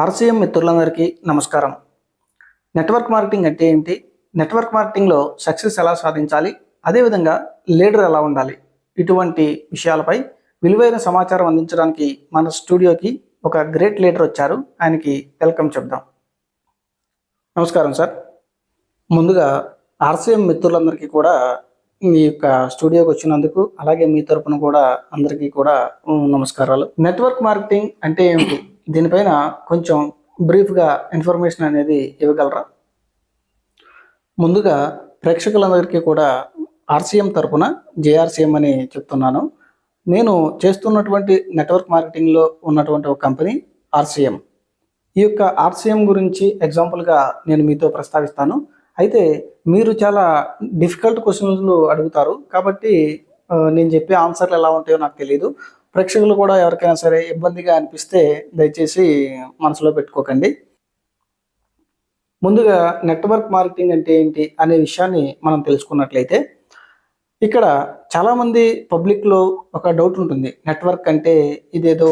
RCM మిత్రులందరికీ నమస్కారం. Network marketing అంటే ఏంటి? నెట్వర్క్ మార్కెటింగ్లో సక్సెస్ ఎలా సాధించాలి? అదేవిధంగా లీడర్ ఎలా ఉండాలి? ఇటువంటి విషయాలపై విలువైన సమాచారం అందించడానికి మన స్టూడియోకి ఒక గ్రేట్ లీడర్ వచ్చారు. ఆయనకి వెల్కమ్ చెప్దాం. నమస్కారం సార్. ముందుగా ఆర్సీఎం మిత్రులందరికీ కూడా మీ యొక్క స్టూడియోకి వచ్చినందుకు, అలాగే మీ తరపున కూడా అందరికీ కూడా నమస్కారాలు. నెట్వర్క్ మార్కెటింగ్ అంటే ఏమిటి? దీనిపైన కొంచెం బ్రీఫ్గా ఇన్ఫర్మేషన్ అనేది ఇవ్వగలరా? ముందుగా ప్రేక్షకులందరికీ కూడా ఆర్సీఎం తరపున జేఆర్సీఎం అని చెప్తున్నాను. నేను చేస్తున్నటువంటి నెట్వర్క్ మార్కెటింగ్లో ఉన్నటువంటి ఒక కంపెనీ ఆర్సీఎం. ఈ యొక్క ఆర్సీఎం గురించి ఎగ్జాంపుల్గా నేను మీతో ప్రస్తావిస్తాను. అయితే మీరు చాలా డిఫికల్ట్ క్వశ్చన్లు అడుగుతారు కాబట్టి నేను చెప్పే ఆన్సర్లు ఎలా ఉంటాయో నాకు తెలియదు. ప్రేక్షకులు కూడా ఎవరికైనా సరే ఇబ్బందిగా అనిపిస్తే దయచేసి మనసులో పెట్టుకోకండి. ముందుగా నెట్వర్క్ మార్కెటింగ్ అంటే ఏంటి అనే విషయాన్ని మనం తెలుసుకున్నట్లయితే, ఇక్కడ చాలామంది పబ్లిక్లో ఒక డౌట్ ఉంటుంది. నెట్వర్క్ అంటే ఇదేదో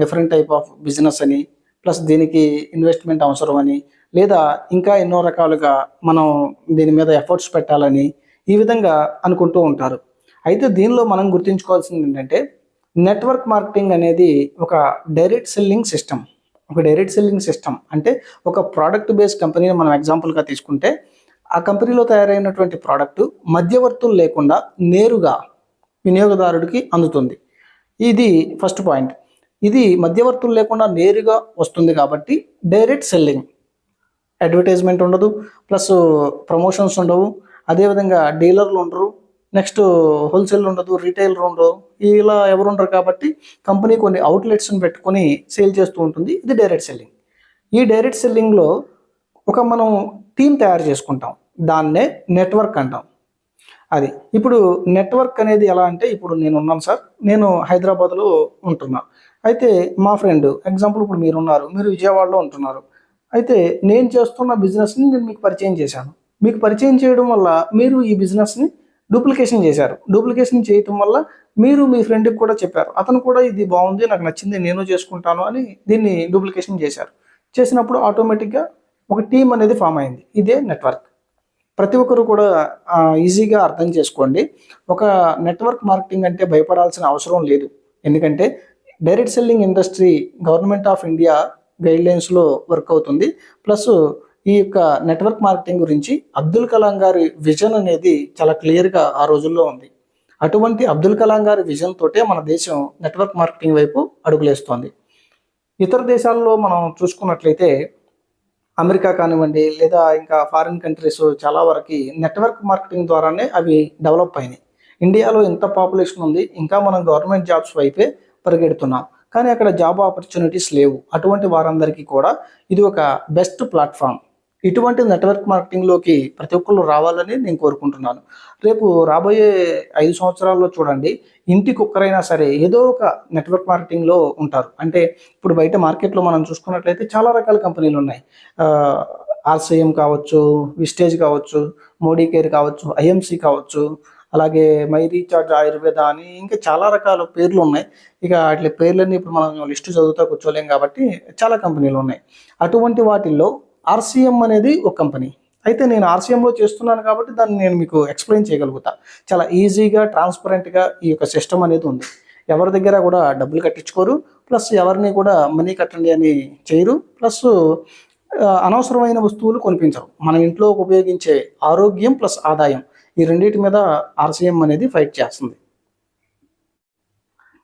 డిఫరెంట్ టైప్ ఆఫ్ బిజినెస్ అని, ప్లస్ దీనికి ఇన్వెస్ట్మెంట్ అవసరం అని, లేదా ఇంకా ఎన్నో రకాలుగా మనం దీని మీద ఎఫర్ట్స్ పెట్టాలని ఈ విధంగా అనుకుంటూ ఉంటారు. అయితే దీనిలో మనం గుర్తుంచుకోవాల్సింది ఏంటంటే, నెట్వర్క్ మార్కెటింగ్ అనేది ఒక డైరెక్ట్ సెల్లింగ్ సిస్టమ్. ఒక డైరెక్ట్ సెల్లింగ్ సిస్టమ్ అంటే ఒక ప్రోడక్ట్ బేస్డ్ కంపెనీని మనం ఎగ్జాంపుల్గా తీసుకుంటే, ఆ కంపెనీలో తయారైనటువంటి ప్రోడక్ట్ మధ్యవర్తులు లేకుండా నేరుగా వినియోగదారుడికి అందుతుంది. ఇది ఫస్ట్ పాయింట్. ఇది మధ్యవర్తులు లేకుండా నేరుగా వస్తుంది కాబట్టి డైరెక్ట్ సెల్లింగ్. అడ్వర్టైజ్మెంట్ ఉండదు, ప్లస్ ప్రమోషన్స్ ఉండవు, అదేవిధంగా డీలర్లు ఉండరు, నెక్స్ట్ హోల్సేల్ ఉండదు, రీటైలర్ ఉండదు, ఇలా ఎవరు ఉండరు కాబట్టి కంపెనీ కొన్ని అవుట్లెట్స్ని పెట్టుకొని సేల్ చేస్తూ ఉంటుంది. ఇది డైరెక్ట్ సెల్లింగ్. ఈ డైరెక్ట్ సెల్లింగ్లో మనం టీం తయారు చేసుకుంటాం, దాన్నే నెట్వర్క్ అంటాం. అది ఇప్పుడు నెట్వర్క్ అనేది ఎలా అంటే, ఇప్పుడు నేను ఉన్నాను సార్, నేను హైదరాబాద్లో ఉంటున్నా. అయితే మా ఫ్రెండ్ ఎగ్జాంపుల్ ఇప్పుడు మీరు ఉన్నారు, మీరు విజయవాడలో ఉంటున్నారు. అయితే నేను చేస్తున్న బిజినెస్ని నేను మీకు పరిచయం చేశాను. మీకు పరిచయం చేయడం వల్ల మీరు ఈ బిజినెస్ని డూప్లికేషన్ చేశారు. డూప్లికేషన్ చేయటం వల్ల మీరు మీ ఫ్రెండ్కి కూడా చెప్పారు. అతను కూడా ఇది బాగుంది, నాకు నచ్చింది, నేను చేసుకుంటాను అని దీన్ని డూప్లికేషన్ చేశారు. చేసినప్పుడు ఆటోమేటిక్గా ఒక టీం అనేది ఫామ్ అయింది. ఇదే నెట్వర్క్. ప్రతి ఒక్కరు కూడా ఈజీగా అర్థం చేసుకోండి. ఒక నెట్వర్క్ మార్కెటింగ్ అంటే భయపడాల్సిన అవసరం లేదు. ఎందుకంటే direct selling industry government of India గైడ్లైన్స్లో వర్క్ అవుతుంది. ప్లస్ ఈ యొక్క నెట్వర్క్ మార్కెటింగ్ గురించి అబ్దుల్ కలాం గారి విజన్ అనేది చాలా క్లియర్గా ఆ రోజుల్లో ఉంది. అటువంటి అబ్దుల్ కలాం గారి విజన్ తోటే మన దేశం నెట్వర్క్ మార్కెటింగ్ వైపు అడుగులేస్తోంది. ఇతర దేశాల్లో మనం చూసుకున్నట్లయితే, అమెరికా కానివ్వండి, లేదా ఇంకా ఫారిన్ కంట్రీస్ చాలా వరకు నెట్వర్క్ మార్కెటింగ్ ద్వారానే అవి డెవలప్ అయినాయి. ఇండియాలో ఎంత పాపులేషన్ ఉంది, ఇంకా మనం గవర్నమెంట్ జాబ్స్ వైపే పరిగెడుతున్నాం, కానీ అక్కడ జాబ్ ఆపర్చునిటీస్ లేవు. అటువంటి వారందరికీ కూడా ఇది ఒక బెస్ట్ ప్లాట్ఫామ్. ఇటువంటి నెట్వర్క్ మార్కెటింగ్లోకి ప్రతి ఒక్కళ్ళు రావాలని నేను కోరుకుంటున్నాను. రేపు రాబోయే 5 సంవత్సరాల్లో చూడండి, ఇంటికి ఒక్కరైనా సరే ఏదో ఒక నెట్వర్క్ మార్కెటింగ్లో ఉంటారు. అంటే ఇప్పుడు బయట మార్కెట్లో మనం చూసుకున్నట్లయితే చాలా రకాల కంపెనీలు ఉన్నాయి. ఆర్సీఎం కావచ్చు, విస్టేజ్ కావచ్చు, మోడీ కేర్ కావచ్చు, ఐఎంసీ కావచ్చు, అలాగే మై రీఛార్జ్ ఆయుర్వేద అని ఇంకా చాలా రకాల పేర్లు ఉన్నాయి. ఇక వాటి పేర్లన్నీ ఇప్పుడు మనం లిస్టు చదువుతా కూర్చోలేం కాబట్టి చాలా కంపెనీలు ఉన్నాయి. అటువంటి వాటిల్లో ఆర్సీఎం అనేది ఒక కంపెనీ. అయితే నేను ఆర్సీఎంలో చేస్తున్నాను కాబట్టి దాన్ని నేను మీకు ఎక్స్ప్లెయిన్ చేయగలుగుతా. చాలా ఈజీగా, ట్రాన్స్పరెంట్గా ఈ యొక్క సిస్టమ్ అనేది ఉంది. ఎవరి దగ్గర కూడా డబ్బులు కట్టించుకోరు, ప్లస్ ఎవరిని కూడా మనీ కట్టండి అని చేయరు, ప్లస్ అనవసరమైన వస్తువులు కొనిపించరు. మన ఇంట్లో ఉపయోగించే ఆరోగ్యం ప్లస్ ఆదాయం, ఈ రెండింటి మీద ఆర్సీఎం అనేది ఫైట్ చేస్తుంది.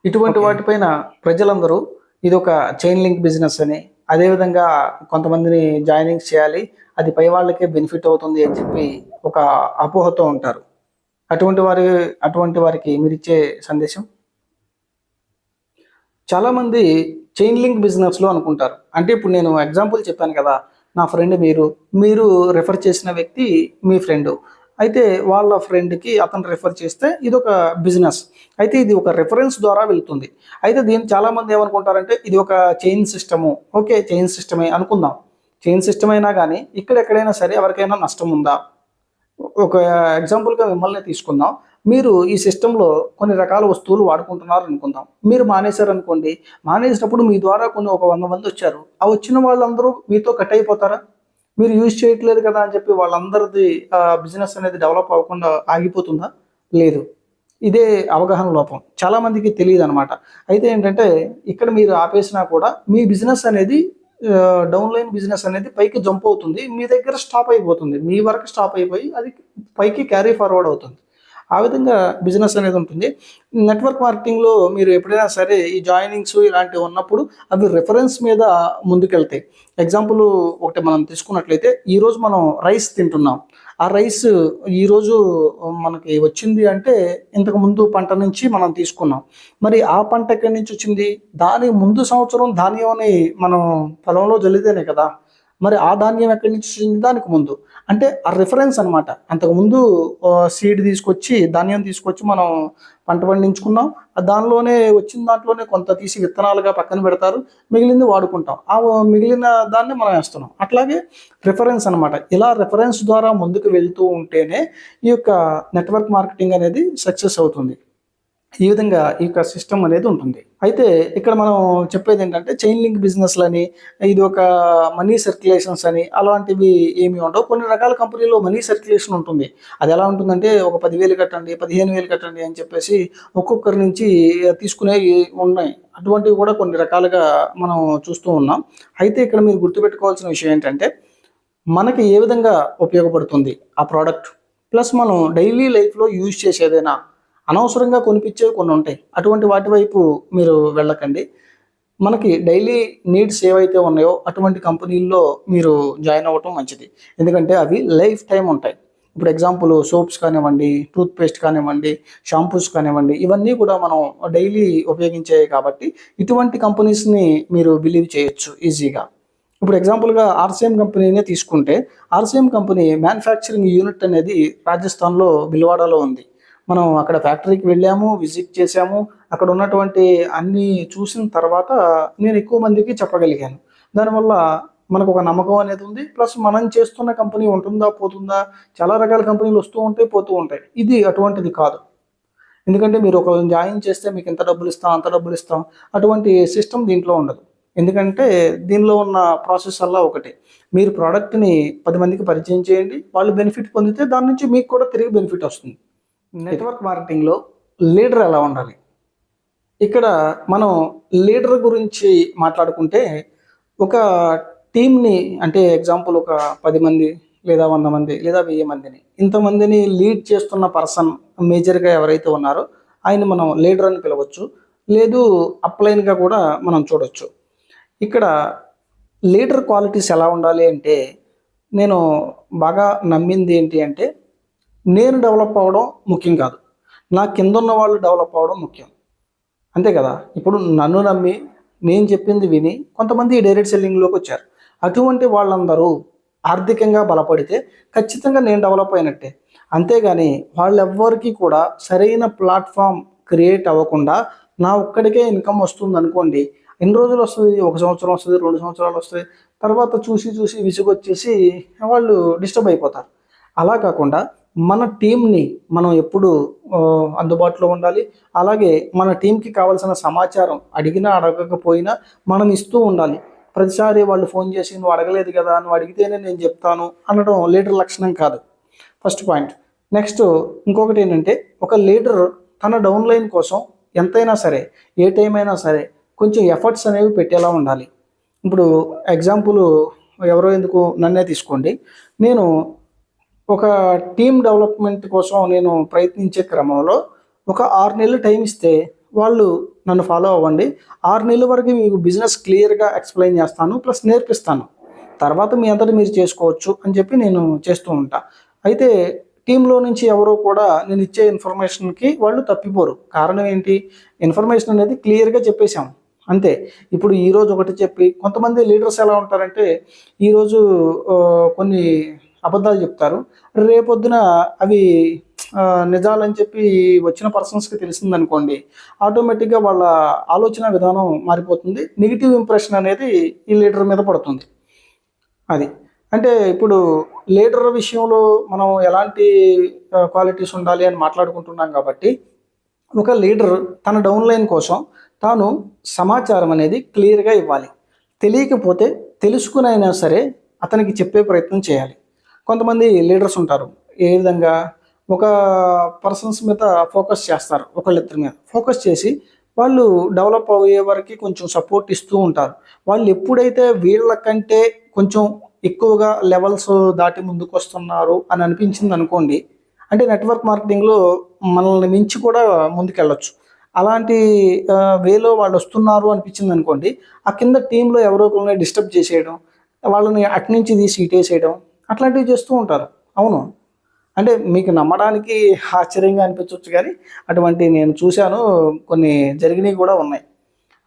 ఇటువంటి వాటిపైన ప్రజలందరూ ఇది ఒక చైన్ లింక్ బిజినెస్ అని, అదేవిధంగా కొంతమందిని జాయినింగ్ చేయాలి, అది పై వాళ్ళకే బెనిఫిట్ అవుతుంది అని చెప్పి ఒక అపోహతో ఉంటారు. అటువంటి వారికి మీరు ఇచ్చే సందేశం? చాలామంది చైన్ లింక్ బిజినెస్లో అనుకుంటారు. అంటే ఇప్పుడు నేను ఎగ్జాంపుల్ చెప్పాను కదా, నా ఫ్రెండ్ మీరు రెఫర్ చేసిన వ్యక్తి మీ ఫ్రెండు. అయితే వాళ్ళ ఫ్రెండ్కి అతను రెఫర్ చేస్తే ఇది ఒక బిజినెస్. అయితే ఇది ఒక రెఫరెన్స్ ద్వారా వెళ్తుంది. అయితే దీన్ని చాలామంది ఏమనుకుంటారంటే ఇది ఒక చైన్ సిస్టము. ఓకే, చైన్ సిస్టమే అనుకుందాం. చైన్ సిస్టమ్ అయినా కానీ ఇక్కడ ఎక్కడైనా సరే ఎవరికైనా నష్టం ఉందా? ఒక ఎగ్జాంపుల్గా మిమ్మల్ని తీసుకుందాం. మీరు ఈ సిస్టంలో కొన్ని రకాల వస్తువులు వాడుకుంటున్నారు అనుకుందాం. మీరు మానేశారనుకోండి. మానేసినప్పుడు మీ ద్వారా ఒక 100 మంది వచ్చారు. ఆ వచ్చిన వాళ్ళందరూ మీతో కట్ అయిపోతారా? మీరు యూజ్ చేయట్లేదు కదా అని చెప్పి వాళ్ళందరిది బిజినెస్ అనేది డెవలప్ అవ్వకుండా ఆగిపోతుందా? లేదు. ఇదే అవగాహన లోపం. చాలామందికి తెలీదనమాట. అయితే ఏంటంటే ఇక్కడ మీరు ఆపేసినా కూడా మీ బిజినెస్ అనేది డౌన్ లైన్ బిజినెస్ అనేది పైకి జంప్ అవుతుంది. మీ దగ్గర స్టాప్ అయిపోతుంది. మీ వరకు స్టాప్ అయిపోయి అది పైకి క్యారీ ఫార్వర్డ్ అవుతుంది. ఆ విధంగా బిజినెస్ అనేది ఉంటుంది. నెట్వర్క్ మార్కెటింగ్‌లో మీరు ఎప్పుడైనా సరే ఈ జాయినింగ్స్ ఇలాంటివి ఉన్నప్పుడు అవి రిఫరెన్స్ మీద ముందుకెళ్తాయి. ఎగ్జాంపుల్ ఒకటి మనం తీసుకున్నట్లయితే ఈరోజు మనం రైస్ తింటున్నాం. ఆ రైస్ ఈరోజు మనకి వచ్చింది అంటే ఇంతకుముందు పంట నుంచి మనం తీసుకున్నాం. మరి ఆ పంట ఎక్కడి నుంచి వచ్చింది? దాని ముందు సంవత్సరం ధాన్యంని మనం పొలంలో జల్లితేనే కదా! మరి ఆ ధాన్యం ఎక్కడి నుంచి వచ్చింది? దానికి ముందు. అంటే ఆ రిఫరెన్స్ అనమాట. అంతకుముందు సీడ్ తీసుకొచ్చి, ధాన్యం తీసుకొచ్చి మనం పంట పండించుకున్నాం. దానిలోనే వచ్చిన దాంట్లోనే కొంత తీసి విత్తనాలుగా పక్కన పెడతారు. మిగిలింది వాడుకుంటాం. మిగిలిన దాన్ని మనం ఏస్తున్నాం. అట్లాగే రిఫరెన్స్ అనమాట. ఇలా రిఫరెన్స్ ద్వారా ముందుకు వెళ్తూ ఉంటేనే ఈ యొక్క నెట్వర్క్ మార్కెటింగ్ అనేది సక్సెస్ అవుతుంది. ఈ విధంగా ఈ యొక్క సిస్టమ్ అనేది ఉంటుంది. అయితే ఇక్కడ మనం చెప్పేదేంటంటే చైన్ లింక్ బిజినెస్‌లని, ఇది ఒక మనీ సర్క్యులేషన్స్ అని అలాంటివి ఏమి ఉండవు. కొన్ని రకాల కంపెనీలో మనీ సర్క్యులేషన్ ఉంటుంది. అదెలా ఉంటుందంటే ఒక 10,000 కట్టండి, 15,000 కట్టండి అని చెప్పేసి ఒక్కొక్కరి నుంచి తీసుకునేవి ఉన్నాయి. అటువంటివి కూడా కొన్ని రకాలుగా మనం చూస్తూ ఉన్నాం. అయితే ఇక్కడ మీరు గుర్తుపెట్టుకోవాల్సిన విషయం ఏంటంటే, మనకి ఏ విధంగా ఉపయోగపడుతుంది ఆ ప్రోడక్ట్, ప్లస్ మనం డైలీ లైఫ్‌లో యూజ్ చేసేదేనా? అనవసరంగా కొనిపించేవి కొన్ని ఉంటాయి. అటువంటి వాటి వైపు మీరు వెళ్ళకండి. మనకి డైలీ నీడ్స్ ఏవైతే ఉన్నాయో అటువంటి కంపెనీల్లో మీరు జాయిన్ అవ్వటం మంచిది. ఎందుకంటే అవి లైఫ్ టైమ్ ఉంటాయి. ఇప్పుడు ఎగ్జాంపుల్ సోప్స్ కానివ్వండి, టూత్ పేస్ట్ కానివ్వండి, షాంపూస్ కానివ్వండి, ఇవన్నీ కూడా మనం డైలీ ఉపయోగించేవి కాబట్టి ఇటువంటి కంపెనీస్‌ని మీరు బిలీవ్ చేయొచ్చు ఈజీగా. ఇప్పుడు ఎగ్జాంపుల్‌గా ఆర్‌సీఎం కంపెనీనే తీసుకుంటే, ఆర్‌సీఎం కంపెనీ మ్యానుఫ్యాక్చరింగ్ యూనిట్ అనేది రాజస్థాన్‌లో భిల్వాడాలో ఉంది. మనం అక్కడ ఫ్యాక్టరీకి వెళ్ళాము, విజిట్ చేసాము. అక్కడ ఉన్నటువంటి అన్నీ చూసిన తర్వాత నేను ఎక్కువ మందికి చెప్పగలిగాను. దానివల్ల మనకొక నమ్మకం అనేది ఉంది. ప్లస్ మనం చేస్తున్న కంపెనీ ఉంటుందా? పోతుందా? చాలా రకాల కంపెనీలు వస్తూ ఉంటాయి, పోతూ ఉంటాయి. ఇది అటువంటిది కాదు. ఎందుకంటే మీరు ఒకళ్ళని జాయిన్ చేస్తే మీకు ఇంత డబ్బులిస్తాం, అంత డబ్బులిస్తాం. అటువంటి సిస్టమ్ దీంట్లో ఉండదు. ఎందుకంటే దీనిలో ఉన్న ప్రాసెస్ అల్లా ఒకటే. మీరు ప్రొడక్ట్‌ని 10 మందికి పరిచయం చేయండి. వాళ్ళు బెనిఫిట్ పొందితే దాని నుంచి మీకు కూడా తిరిగి బెనిఫిట్ వస్తుంది. నెట్వర్క్ మార్కెటింగ్‌లో లీడర్ ఎలా ఉండాలి? ఇక్కడ మనం లీడర్ గురించి మాట్లాడుకుంటే ఒక టీమ్‌ని అంటే ఎగ్జాంపుల్ ఒక 10 మంది లేదా 100 మంది లేదా 1000 మందిని ఇంతమందిని లీడ్ చేస్తున్న పర్సన్ మేజర్‌గా ఎవరైతే ఉన్నారో ఆయన్ని మనం లీడర్ అని పిలవచ్చు. లేదు అప్‌లైన్‌గా కూడా మనం చూడొచ్చు. ఇక్కడ లీడర్ క్వాలిటీస్ ఎలా ఉండాలి అంటే నేను బాగా నమ్మింది ఏంటి అంటే నేను డెవలప్ అవ్వడం ముఖ్యం కాదు. నా కిందున్న వాళ్ళు డెవలప్ అవ్వడం ముఖ్యం. అంతే కదా! ఇప్పుడు నన్ను నమ్మి, నేను చెప్పింది విని కొంతమంది డైరెక్ట్ సెల్లింగ్‌లోకొచ్చారు. అటువంటి వాళ్ళందరూ ఆర్థికంగా బలపడితే ఖచ్చితంగా నేను డెవలప్ అయినట్టే. అంతేగాని వాళ్ళెవ్వరికీ కూడా సరైన ప్లాట్‌ఫార్మ్ క్రియేట్ అవ్వకుండా నా ఒక్కడికే ఇన్‌కమ్ వస్తుందనుకోండి. ఎన్ని రోజులొస్తది? 1 సంవత్సరం వస్తది, 2 సంవత్సరాలొస్తాయి. తర్వాత చూసి చూసి విసుగొచ్చేసి వాళ్ళు డిస్టర్బ్ అయిపోతారు. అలా కాకుండా మన టీమ్‌ని మనం ఎప్పుడూ అందుబాటులో ఉండాలి. అలాగే మన టీమ్‌కి కావాల్సిన సమాచారం అడిగినా, అడగకపోయినా మనం ఇస్తూ ఉండాలి. ప్రతిసారి వాళ్ళు ఫోన్ చేసి "నువ్వు అడగలేదు కదా! నువ్వు అడిగితేనే నేను చెప్తాను" అనడం లీడర్ లక్షణం కాదు. First point. నెక్స్ట్ ఇంకొకటేంటంటే ఒక లీడర్ తన డౌన్‌లైన్ కోసం ఎంతైనా సరే, ఏ టైం అయినా సరే కొంచెం ఎఫర్ట్స్ అనేవి పెట్టేలా ఉండాలి. ఇప్పుడు ఎగ్జాంపుల్ ఎవరో ఎందుకు నన్నే తీసుకోండి. నేను ఒక టీమ్ డెవలప్‌మెంట్ కోసం నేను ప్రయత్నించే క్రమంలో ఒక 6 నెలలు టైం ఇస్తే వాళ్ళు నన్ను ఫాలో అవ్వండి. 6 నెలల వరకు మీకు బిజినెస్ క్లియర్‌గా ఎక్స్‌ప్లెయిన్ చేస్తాను. ప్లస్ నేర్పిస్తాను. తర్వాత మీ అంతట మీరు చేసుకోవచ్చు అని చెప్పి నేను చేస్తూ ఉంటా. అయితే టీమ్‌లో నుంచి ఎవరు కూడా నేను ఇచ్చే ఇన్ఫర్మేషన్‌కి వాళ్ళు తప్పిపోరు. కారణం ఏంటి? ఇన్ఫర్మేషన్ అనేది క్లియర్‌గా చెప్పేసాం. అంతే. ఇప్పుడు ఈరోజు ఒకటి చెప్పి కొంతమంది లీడర్స్ ఎలా ఉంటారంటే ఈరోజు కొన్ని అబద్ధాలు చెప్తారు. రేపొద్దున అవి నిజాలని చెప్పి వచ్చిన పర్సన్స్‌కి తెలిసిందనుకోండి, ఆటోమేటిక్‌గా వాళ్ళ ఆలోచన విధానం మారిపోతుంది. నెగెటివ్ ఇంప్రెషన్ అనేది ఈ లీడర్ మీద పడుతుంది. అది. అంటే ఇప్పుడు లీడర్ విషయంలో మనం ఎలాంటి క్వాలిటీస్ ఉండాలి అని మాట్లాడుకుంటున్నాం కాబట్టి, ఒక లీడర్ తన డౌన్ లైన్ కోసం తాను సమాచారం అనేది క్లియర్‌గా ఇవ్వాలి. తెలియకపోతే తెలుసుకొనైనా సరే అతనికి చెప్పే ప్రయత్నం చేయాలి. కొంతమంది లీడర్స్ ఉంటారు. ఏ విధంగా ఒక పర్సన్స్ మీద ఫోకస్ చేస్తారు. ఒకళ్ళిద్దరి మీద. ఫోకస్ చేసి వాళ్ళు డెవలప్ అయ్యే వరకి కొంచెం సపోర్ట్ ఇస్తూ ఉంటారు. వాళ్ళు ఎప్పుడైతే వీళ్ళకంటే కొంచెం ఎక్కువగా లెవెల్స్ దాటి ముందుకొస్తున్నారు అని అనిపించిందనుకోండి, అంటే నెట్వర్క్ మార్కెటింగ్‌లో మనల్ని మించి కూడా ముందుకెళ్ళొచ్చు. అలాంటి వేలో వాళ్ళొస్తున్నారు అనిపించిందనుకోండి, ఆ కింద టీమ్‌లో ఎవరో ఒకళ్ళని డిస్టర్బ్ చేసేయడం, వాళ్ళని అటునుంచి తీసి ఇటేసేయడం అట్లాంటివి చేస్తూ ఉంటారు. అవును. అంటే మీకు నమ్మడానికి ఆశ్చర్యంగా అనిపించొచ్చు గానీ, అటువంటివి నేను చూశాను. కొన్ని జరిగినయి గూడా ఉన్నాయి.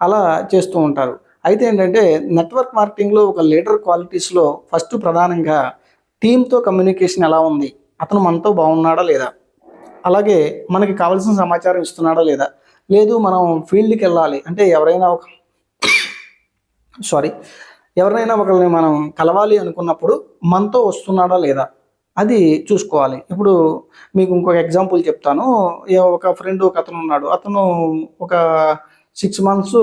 అలా చేస్తూ ఉంటారు. అయితే ఏంటంటే, నెట్వర్క్ మార్కెటింగ్‌లో ఒక లీడర్ క్వాలిటీస్‌లో ఫస్ట్ ప్రధానంగా టీమ్‌తో కమ్యూనికేషన్ ఎలా ఉంది? అతను మనతో బాగున్నాడా లేదా? అలాగే మనకి కావాల్సిన సమాచారం ఇస్తున్నాడా లేదా? లేదు మనం ఫీల్డ్‌కెళ్ళాలి అంటే సారీ. ఎవరినైనా ఒకళ్ళని మనం కలవాలి అనుకున్నప్పుడు మనతో వస్తున్నాడా లేదా? అది చూసుకోవాలి. ఇప్పుడు మీకు ఇంకొక ఎగ్జాంపుల్ చెప్తాను. ఒక ఫ్రెండ్ ఒకతనున్నాడు. అతను ఒక 6 మంత్స్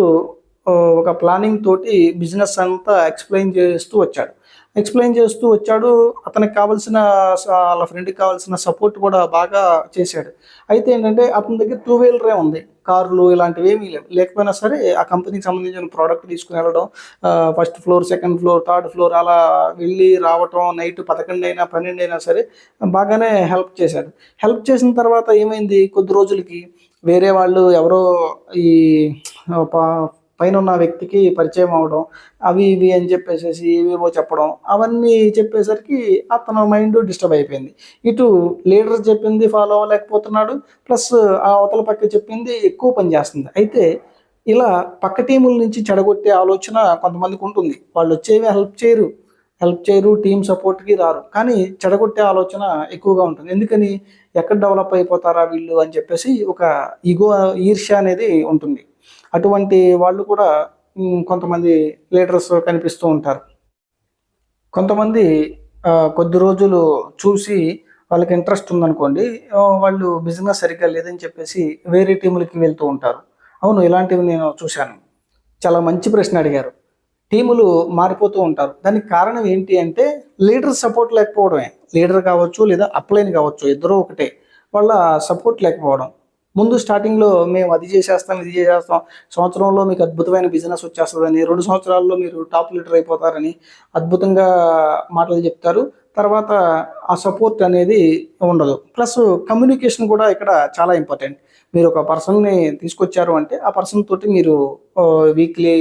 ఒక ప్లానింగ్ తోటి బిజినెస్ అంతా ఎక్స్‌ప్లెయిన్ చేస్తూ వచ్చాడు. ఎక్స్‌ప్లెయిన్ చేస్తూ వచ్చాడు. అతనికి కావాల్సిన ఆళ్ళ ఫ్రెండ్‌కి కావాల్సిన సపోర్ట్ కూడా బాగా చేశాడు. అయితే ఏంటంటే అతని దగ్గర టూ వీలరే ఉంది. కార్లు ఇలాంటివేమీ లేవు. లేకపోయినా సరే ఆ కంపెనీకి సంబంధించిన ప్రొడక్ట్ తీసుకొని వెళ్ళడం, first floor, second floor, third floor అలా వెళ్ళి రావటం, నైట్ 11 అయినా, 12 అయినా సరే బాగానే హెల్ప్ చేశాడు. హెల్ప్ చేసిన తర్వాత ఏమైంది కొద్ది రోజులకి వేరే వాళ్ళు ఎవరో ఈ ప పైనున్న వ్యక్తికి పరిచయం అవ్వడం, అవి ఇవి అని చెప్పేసేసి ఏవేవో చెప్పడం, అవన్నీ చెప్పేసరికి అతను మైండ్ డిస్టర్బ్ అయిపోయింది. ఇటు లీడర్ చెప్పింది ఫాలో అవ్వలేకపోతున్నాడు. ప్లస్ ఆ అవతల పక్క చెప్పింది ఎక్కువ పని చేస్తుంది. అయితే ఇలా పక్క టీముల నుంచి చెడగొట్టే ఆలోచన కొంతమందికుంటుంది. వాళ్ళొచ్చేవి హెల్ప్ చేయరు, టీమ్ సపోర్ట్‌కి రారు. కానీ చెడగొట్టే ఆలోచన ఎక్కువగా ఉంటుంది. ఎందుకని? ఎక్కడ డెవలప్ అయిపోతారా వీళ్ళు అని చెప్పేసి ఒక ఇగో, ఈర్ష్య అనేది ఉంటుంది. అటువంటి వాళ్ళు కూడా కొంతమంది లీడర్స్ కనిపిస్తూ ఉంటారు. కొంతమంది కొద్ది రోజులు చూసి వాళ్ళకి ఇంట్రెస్ట్ ఉందనుకోండి, వాళ్ళు బిజినెస్ సరిగ్గా లేదని చెప్పేసి వేరే టీములకి వెళ్తూ ఉంటారు. అవును. ఇలాంటివి నేను చూశాను. చాలా మంచి ప్రశ్న అడిగారు. టీములు మారిపోతూ ఉంటారు. దానికి కారణం ఏంటి అంటే లీడర్ సపోర్ట్ లేకపోవడమే. లీడర్ కావచ్చు లేదా అప్‌లైన్ కావచ్చు. ఇద్దరూ ఒకటే. వాళ్ళ సపోర్ట్ లేకపోవడం. ముందు స్టార్టింగ్‌లో మేము అది చేసేస్తాం, ఇది చేసేస్తాం. సంవత్సరంలో మీకు అద్భుతమైన బిజినెస్ వచ్చేస్తదని, 2 సంవత్సరాల్లో మీరు టాప్ లీడర్ అయిపోతారని అద్భుతంగా మాటలు చెప్తారు. తర్వాత ఆ సపోర్ట్ అనేది ఉండదు. ప్లస్ కమ్యూనికేషన్ కూడా ఇక్కడ చాలా ఇంపార్టెంట్. మీరు ఒక పర్సన్‌ని తీసుకొచ్చారు అంటే ఆ పర్సన్ తోటి మీరు వీక్లీ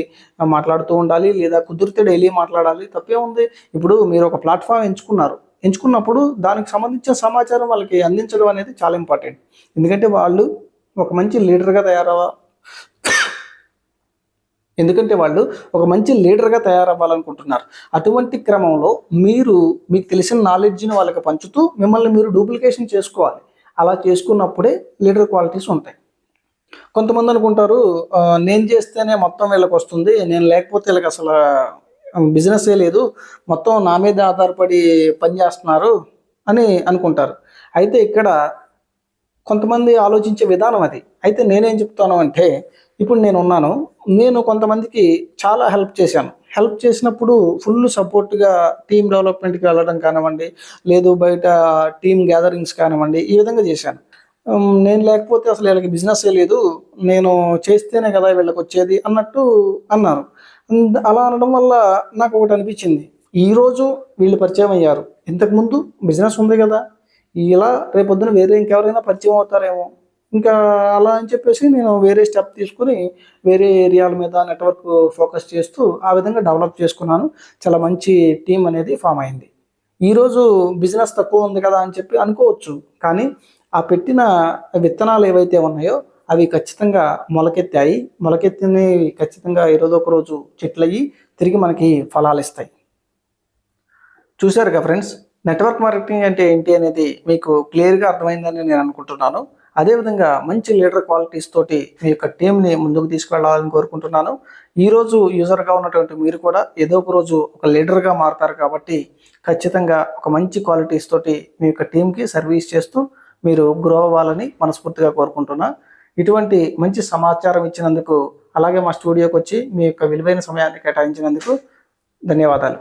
మాట్లాడుతూ ఉండాలి. లేదా కుదిరితే డైలీ మాట్లాడాలి. తప్పేముంది? ఇప్పుడు మీరు ఒక ప్లాట్‌ఫార్మ్ ఎంచుకున్నారు. ఎంచుకున్నప్పుడు దానికి సంబంధించిన సమాచారం వాళ్ళకి అందించడం అనేది చాలా ఇంపార్టెంట్. ఎందుకంటే వాళ్ళు ఒక మంచి లీడర్‌గా తయారవ ఎందుకంటే వాళ్ళు ఒక మంచి లీడర్‌గా తయారవ్వాలనుకుంటున్నారు. అటువంటి క్రమంలో మీకు తెలిసిన నాలెడ్జ్‌ని వాళ్ళకి పంచుతూ మిమ్మల్ని మీరు డూప్లికేషన్ చేసుకోవాలి. అలా చేసుకున్నప్పుడే లీడర్ క్వాలిటీస్ ఉంటాయి. కొంతమంది అనుకుంటారు నేను చేస్తేనే మొత్తం వీళ్ళకొస్తుంది. నేను లేకపోతే ఈళ్ళకసల బిజినెస్సే లేదు. మొత్తం నా మీదే ఆధారపడి పని చేస్తున్నారు అని అనుకుంటారు. అయితే ఇక్కడ కొంతమంది ఆలోచించే విధానం అది. అయితే నేనేం చెప్తాను అంటే, ఇప్పుడు నేనున్నాను. నేను కొంతమందికి చాలా హెల్ప్ చేశాను. హెల్ప్ చేసినప్పుడు ఫుల్ సపోర్ట్‌గా టీమ్ డెవలప్‌మెంట్‌కి వెళ్ళడం కానివ్వండి, లేదు బయట టీమ్ గ్యాదరింగ్స్ కానివ్వండి, ఈ విధంగా చేశాను. నేను లేకపోతే అసలు ఈళ్ళకి బిజినెస్సే లేదు. నేను చేస్తేనే కదా వీళ్ళకొచ్చేది అన్నట్టు అన్నారు. అలా అనడం వల్ల నాకొకటనిపించింది. ఈరోజు వీళ్ళు పరిచయం అయ్యారు. ఇంతకుముందు బిజినెస్ ఉంది గదా! ఇలా రేపొద్దున వేరే ఇంకెవరైనా పరిచయం అవుతారేమో. ఇంకా అలా అని చెప్పేసి నేను వేరే స్టెప్ తీసుకొని, వేరే ఏరియాల మీద నెట్‌వర్క్ ఫోకస్ చేస్తూ, ఆ విధంగా డెవలప్ చేసుకున్నాను. చాలా మంచి టీమ్ అనేది ఫార్మ్ అయింది. ఈరోజు బిజినెస్ తక్కువ ఉంది కదా అని చెప్పి అనుకోవచ్చు. కానీ, ఆ పెట్టిన విత్తనాలు ఏవైతే ఉన్నాయో, అవి ఖచ్చితంగా మొలకెత్తాయి. మొలకెత్తినవి ఖచ్చితంగా ఏరోదో ఒక రోజు చెట్లయ్యి, తిరిగి మనకి ఫలాలిస్తాయి. చూసారుగా ఫ్రెండ్స్, నెట్వర్క్ మార్కెటింగ్ అంటే ఏంటి అనేది మీకు క్లియర్‌గా అర్థమైందని నేను అనుకుంటున్నాను. అదేవిధంగా మంచి లీడర్ క్వాలిటీస్ తోటి మీ యొక్క టీంని ముందుకు తీసుకెళ్లాలని కోరుకుంటున్నాను. ఈరోజు యూజర్గా ఉన్నటువంటి మీరు కూడా ఏదో ఒక రోజు ఒక లీడర్గా మారుతారు కాబట్టి ఖచ్చితంగా ఒక మంచి క్వాలిటీస్ తోటి మీ యొక్క టీంకి సర్వీస్ చేస్తూ మీరు గ్రో అవ్వాలని మనస్ఫూర్తిగా కోరుకుంటున్నా. ఇటువంటి మంచి సమాచారం ఇచ్చినందుకు, అలాగే మా స్టూడియోకి వచ్చి మీ యొక్క విలువైన సమయాన్ని కేటాయించినందుకు ధన్యవాదాలు.